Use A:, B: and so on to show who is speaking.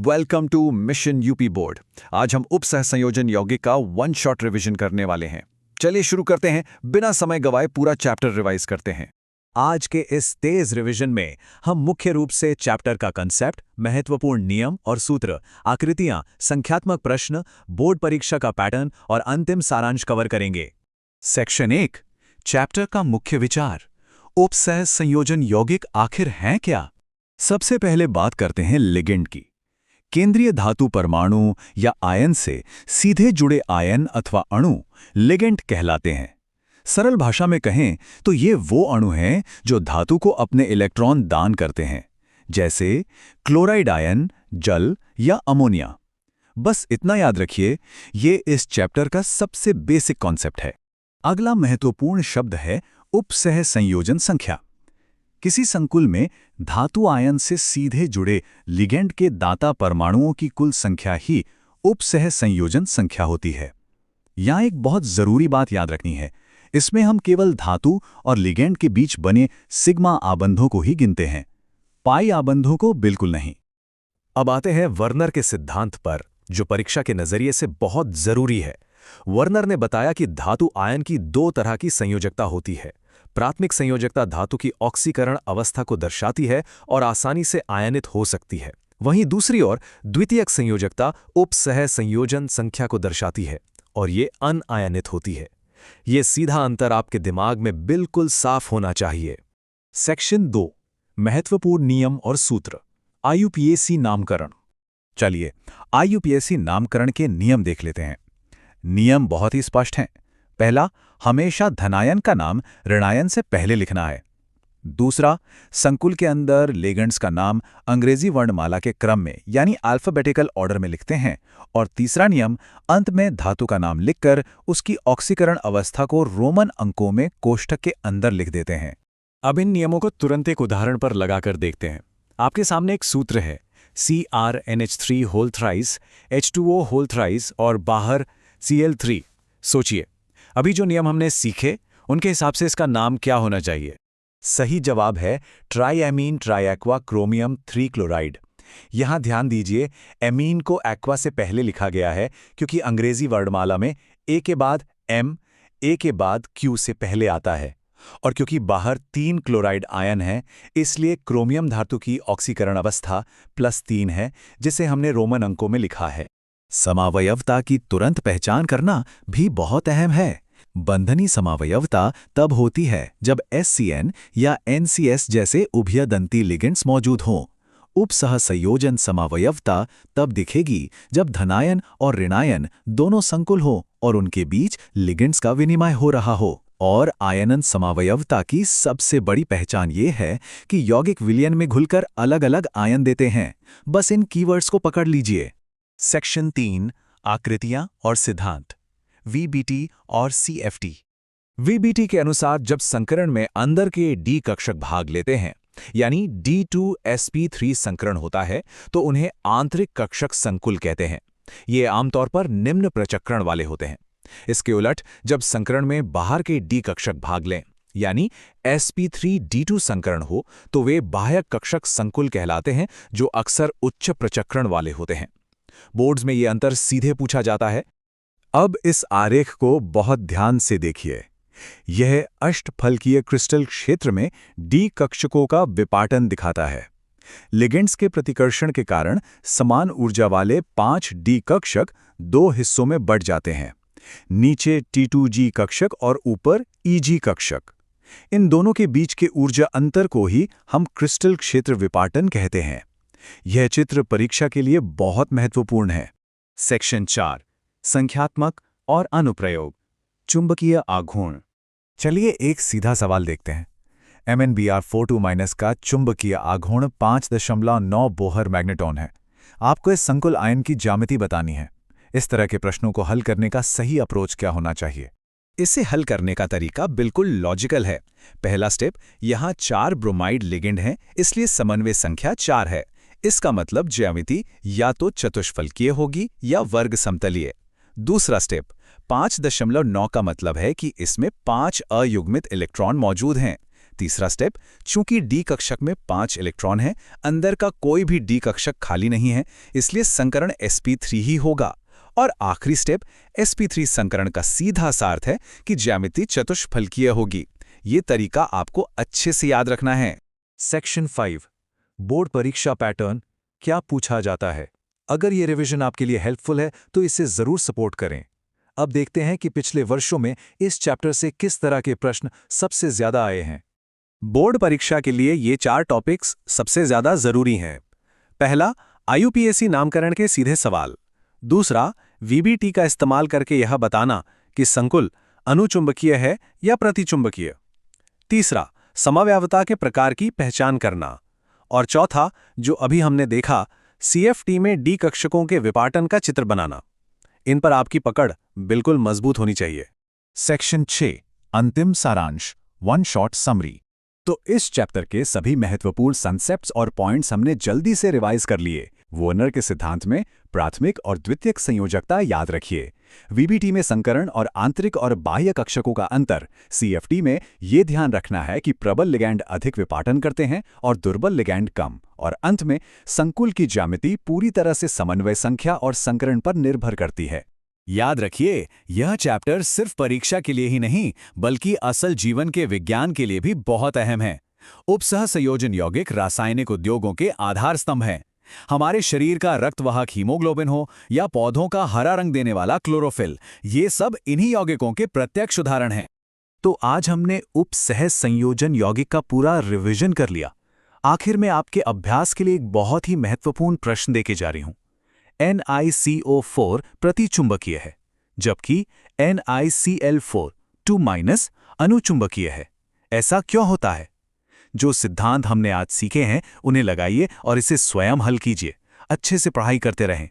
A: Welcome to mission UP board. आज हम उपसह संयोजन यौगिक का वन शॉट रिवीजन करने वाले हैं। चलिए शुरू करते हैं, बिना समय गवाए पूरा चैप्टर रिवाइज करते हैं।
B: आज के इस तेज रिवीजन में हम मुख्य रूप से चैप्टर का कंसेप्ट, महत्वपूर्ण नियम और सूत्र, आकृतियां, संख्यात्मक प्रश्न, बोर्ड परीक्षा का पैटर्न और अंतिम सारांश कवर करेंगे। सेक्शन 1, चैप्टर का मुख्य विचार। उपसह संयोजन यौगिक आखिर हैं क्या? सबसे पहले बात करते हैं लिगेंड की। केंद्रीय धातु परमाणु या आयन से सीधे जुड़े आयन अथवा अणु लिगेंड कहलाते हैं। सरल भाषा में कहें तो ये वो अणु हैं जो धातु को अपने इलेक्ट्रॉन दान करते हैं, जैसे क्लोराइड आयन, जल या अमोनिया। बस इतना याद रखिए, ये इस चैप्टर का सबसे बेसिक कॉन्सेप्ट है। अगला महत्वपूर्ण शब्द है उपसह संयोजन संख्या। किसी संकुल में धातु आयन से सीधे जुड़े लिगेंड के दाता परमाणुओं की कुल संख्या ही उपसह संयोजन संख्या होती है। यहाँ एक बहुत जरूरी बात याद रखनी है, इसमें हम केवल धातु और लिगेंड के बीच बने सिग्मा आबंधों को ही गिनते हैं, पाई आबंधों को बिल्कुल नहीं।
C: अब आते हैं वर्नर के सिद्धांत पर, जो परीक्षा के नजरिए से बहुत जरूरी है। वर्नर ने बताया कि धातु आयन की दो तरह की संयोजकता होती है। प्राथमिक संयोजकता धातु की ऑक्सीकरण अवस्था को दर्शाती है और आसानी से आयनित हो सकती है। वहीं दूसरी ओर द्वितीयक संयोजकता उपसह संयोजन संख्या को दर्शाती है और ये अनआयनित होती है। ये सीधा अंतर आपके दिमाग में बिल्कुल साफ होना चाहिए।
B: सेक्शन 2, महत्वपूर्ण नियम और सूत्र, आईयूपीएसी नामकरण। चलिए आईयूपीएसी नामकरण के नियम देख लेते हैं। नियम बहुत ही स्पष्ट हैं। पहला, हमेशा धनायन का नाम ऋणायन से पहले लिखना है। दूसरा, संकुल के अंदर लिगेंड्स का नाम अंग्रेजी वर्णमाला के क्रम में यानी अल्फाबेटिकल ऑर्डर में लिखते हैं। और तीसरा नियम, अंत में धातु का नाम लिखकर उसकी ऑक्सीकरण अवस्था को रोमन अंकों में कोष्ठक के अंदर लिख देते हैं।
C: अब इन नियमों को तुरंत एक उदाहरण पर लगाकर देखते हैं। आपके सामने एक सूत्र है CrNH3 whole thrice H2O whole thrice और बाहर Cl3। सोचिए, अभी जो नियम हमने सीखे उनके हिसाब से इसका नाम क्या होना चाहिए?
B: सही जवाब है ट्राइएमीन ट्राइएक्वा क्रोमियम 3 क्लोराइड। यहां ध्यान दीजिए, एमीन को एक्वा से पहले लिखा गया है क्योंकि अंग्रेजी वर्णमाला में ए के बाद एम, ए के बाद क्यू से पहले आता है। और क्योंकि बाहर 3 क्लोराइड आयन है, इसलिए क्रोमियम धातु की ऑक्सीकरण अवस्था +3 है, जिसे हमने रोमन अंकों में लिखा है। समावयवता की तुरंत पहचान करना भी बहुत अहम है। बंधनी समावयवता तब होती है जब SCN या NCS जैसे उभयदंती लिगेंड्स मौजूद हों। उपसह संयोजन समावयवता तब दिखेगी जब धनायन और ऋणायन दोनों संकुल हो और उनके बीच लिगेंड्स का विनिमय हो रहा हो। और आयनन समावयवता की सबसे बड़ी पहचान ये है कि यौगिक विलयन में घुलकर अलग अलग आयन देते हैं। बस इन कीवर्ड्स को पकड़ लीजिए। सेक्शन 3, आकृतियां और सिद्धांत, VBT और CFT। VBT के अनुसार जब संकरण में अंदर के D कक्षक भाग लेते हैं, यानी D2sp3 संकरण होता है, तो उन्हें आंतरिक कक्षक संकुल कहते हैं। ये आमतौर पर निम्न प्रचक्रण वाले होते हैं। इसके उलट जब संकरण में बाहर के D कक्षक भाग लें, यानी sp3d2 संकरण हो, तो वे बाह्य कक्षक संकुल कहलाते हैं, जो अक्सर उच्च प्रचक्रण वाले होते हैं। बोर्ड्स में ये अंतर सीधे पूछा जाता है। अब इस आरेख को बहुत ध्यान से देखिए। यह अष्टफलकीय क्रिस्टल क्षेत्र में D कक्षकों का विपाटन दिखाता है। लिगेंड्स के प्रतिकर्षण के कारण समान ऊर्जा वाले 5 D कक्षक 2 हिस्सों में बढ़ जाते हैं, नीचे T2G कक्षक और ऊपर EG कक्षक। इन दोनों के बीच के ऊर्जा अंतर को ही हम क्रिस्टल क्षेत्र विपाटन कहते हैं। यह चित्र परीक्षा के लिए बहुत महत्वपूर्ण है। सेक्शन 4, संख्यात्मक और अनुप्रयोग, चुंबकीय आघूर्ण। चलिए एक सीधा सवाल देखते हैं। MnBr42- का चुंबकीय आघूर्ण 5.9 बोहर मैग्नेटॉन है। आपको इस संकुल आयन की ज्यामिति बतानी है। इस तरह के प्रश्नों को हल करने का सही अप्रोच क्या होना चाहिए?
C: इसे हल करने का तरीका बिल्कुल लॉजिकल है। पहला स्टेप, यहाँ 4 ब्रोमाइड लिगेंड हैं, इसलिए समन्वय संख्या 4 है। इसका मतलब ज्यामिति या तो चतुष्फलकीय होगी या वर्ग समतलीय। दूसरा स्टेप, 5.9 का मतलब है कि इसमें 5 अयुग्मित इलेक्ट्रॉन मौजूद हैं।
B: तीसरा स्टेप, चूंकि डी कक्षक में 5 इलेक्ट्रॉन हैं, अंदर का कोई भी डी कक्षक खाली नहीं है, इसलिए संकरण sp3 ही होगा। और आखिरी स्टेप, sp3 संकरण का सीधा सा अर्थ है कि ज्यामिति चतुष्फलकीय होगी। ये तरीका आपको अच्छे से याद रखना है।
C: सेक्शन 5 बोर्ड परीक्षा पैटर्न, क्या पूछा जाता है। अगर ये रिवीजन आपके लिए हेल्पफुल है तो इसे जरूर सपोर्ट करें। अब देखते हैं कि पिछले वर्षों में इस चैप्टर से किस तरह के प्रश्न सबसे ज्यादा आए हैं।
D: बोर्ड परीक्षा के लिए ये 4 टॉपिक्स सबसे ज्यादा जरूरी हैं। पहला, IUPAC नामकरण के सीधे सवाल। दूसरा, VBT का इस्तेमाल करके यह बताना कि संकुल अनुचुंबकीय है या प्रतिचुंबकीय। तीसरा, समव्यावता के प्रकार की पहचान करना। और चौथा, जो अभी हमने देखा, CFT में डी कक्षकों के विपाटन का चित्र बनाना। इन पर आपकी पकड़ बिल्कुल मजबूत होनी चाहिए।
B: सेक्शन 6 अंतिम सारांश, वन शॉट समरी। तो इस चैप्टर के सभी महत्वपूर्ण कॉन्सेप्ट्स और पॉइंट्स हमने जल्दी से रिवाइज कर लिए। वर्नर के सिद्धांत में प्राथमिक और द्वितीयक संयोजकता याद रखिए। VBT में संकरण और आंतरिक और बाह्य कक्षकों का अंतर। CFT में ये ध्यान रखना है कि प्रबल लिगैंड अधिक विपाटन करते हैं और दुर्बल लिगैंड कम। और अंत में संकुल की ज्यामिति पूरी तरह से समन्वय संख्या और संकरण पर निर्भर करती है।
A: याद रखिए, यह चैप्टर सिर्फ परीक्षा के लिए ही नहीं बल्कि असल जीवन के विज्ञान के लिए भी बहुत अहम है। उपसह संयोजन यौगिक रासायनिक उद्योगों के आधार स्तंभ हैं। हमारे शरीर का रक्तवाहक हीमोग्लोबिन हो या पौधों का हरा रंग देने वाला क्लोरोफिल, ये सब इन्हीं यौगिकों के प्रत्यक्ष उदाहरण हैं।
C: तो आज हमने उपसह संयोजन यौगिक का पूरा रिवीजन कर लिया। आखिर में आपके अभ्यास के लिए एक बहुत ही महत्वपूर्ण प्रश्न देके जा रही हूं। NiCO4 प्रतिचुंबकीय है, जबकि NiCl4 2- अनुचुंबकीय है। ऐसा क्यों होता है? जो सिद्धांत हमने आज सीखे हैं उन्हें लगाइए और इसे स्वयं हल कीजिए। अच्छे से पढ़ाई करते रहें।